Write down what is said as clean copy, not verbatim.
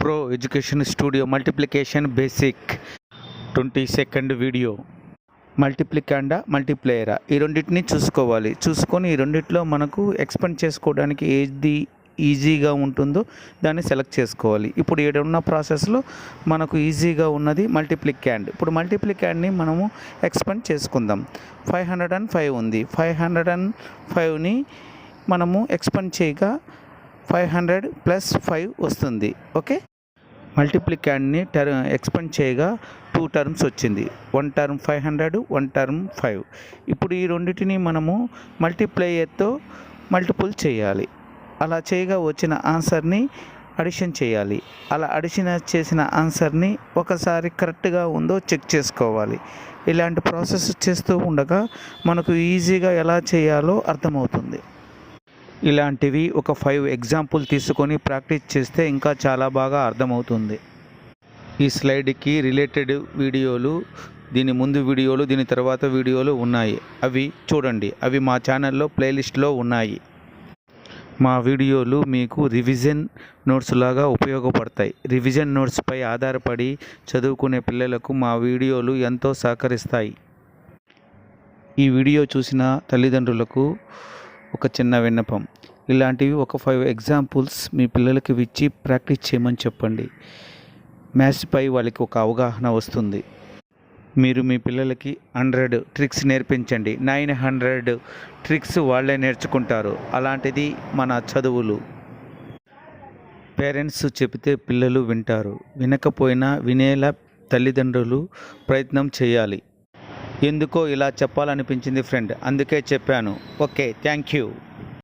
Pro Education Studio Multiplication Basic 20-second video. మల్టిప్లికాండా మల్టిప్లేయరా ఈ రెండింటిని చూసుకొని ఈ రెండిట్లో మనకు ఎక్స్పెండ్ చేసుకోవడానికి ఏది ఈజీగా ఉంటుందో దాన్ని సెలెక్ట్ చేసుకోవాలి. ఇప్పుడు ఇక్కడ ఉన్న ప్రాసెస్లో మనకు ఈజీగా ఉన్నది మల్టిప్లికాండ్. ఇప్పుడు మల్టిప్లికాండ్ని మనము ఎక్స్పెండ్ చేసుకుందాం. 505 ఉంది. 505ని మనము ఎక్స్పెండ్ చేయగా 500 + 5 వస్తుంది. ఓకే, మల్టిప్లికాండ్ని ఎక్స్పెండ్ చేయగా 2 టర్మ్స్ వచ్చింది. 1 టర్మ్ 500, 1 టర్మ్ 5. ఇప్పుడు ఈ రెండింటిని మనము మల్టిప్లేయర్తో మల్టిపుల్ చేయాలి. అలా చేయగా వచ్చిన ఆన్సర్ని అడిషన్ చేయాలి. అలా అడిషన్ చేసిన ఆన్సర్ని ఒకసారి కరెక్ట్గా ఉందో చెక్ చేసుకోవాలి. ఇలాంటి ప్రాసెస్ చేస్తూ ఉండగా మనకు ఈజీగా ఎలా చేయాలో అర్థమవుతుంది. ఇలాంటివి ఒక 5 ఎగ్జాంపుల్ తీసుకొని ప్రాక్టీస్ చేస్తే ఇంకా చాలా బాగా అర్థమవుతుంది. ఈ స్లైడ్కి రిలేటెడ్ వీడియోలు, దీని ముందు వీడియోలు, దీని తర్వాత వీడియోలు ఉన్నాయి. అవి చూడండి. అవి మా ఛానల్లో ప్లేలిస్ట్లో ఉన్నాయి. మా వీడియోలు మీకు రివిజన్ నోట్స్ లాగా ఉపయోగపడతాయి. రివిజన్ నోట్స్పై ఆధారపడి చదువుకునే పిల్లలకు మా వీడియోలు ఎంతో సహకరిస్తాయి. ఈ వీడియో చూసిన తల్లిదండ్రులకు ఒక చిన్న విన్నపం. ఇలాంటివి ఒక 5 ఎగ్జాంపుల్స్ మీ పిల్లలకి ఇచ్చి ప్రాక్టీస్ చేయమని చెప్పండి. మ్యాథ్స్పై వాళ్ళకి ఒక అవగాహన వస్తుంది. మీరు మీ పిల్లలకి 100 ట్రిక్స్ నేర్పించండి. 900 ట్రిక్స్ వాళ్ళే నేర్చుకుంటారు. అలాంటిది మన చదువులు. పేరెంట్స్ చెబితే పిల్లలు వింటారు. వినకపోయినా వినేలా తల్లిదండ్రులు ప్రయత్నం చేయాలి. ఎందుకో ఇలా చెప్పాలనిపించింది ఫ్రెండ్, అందుకే చెప్పాను. Okay, thank you.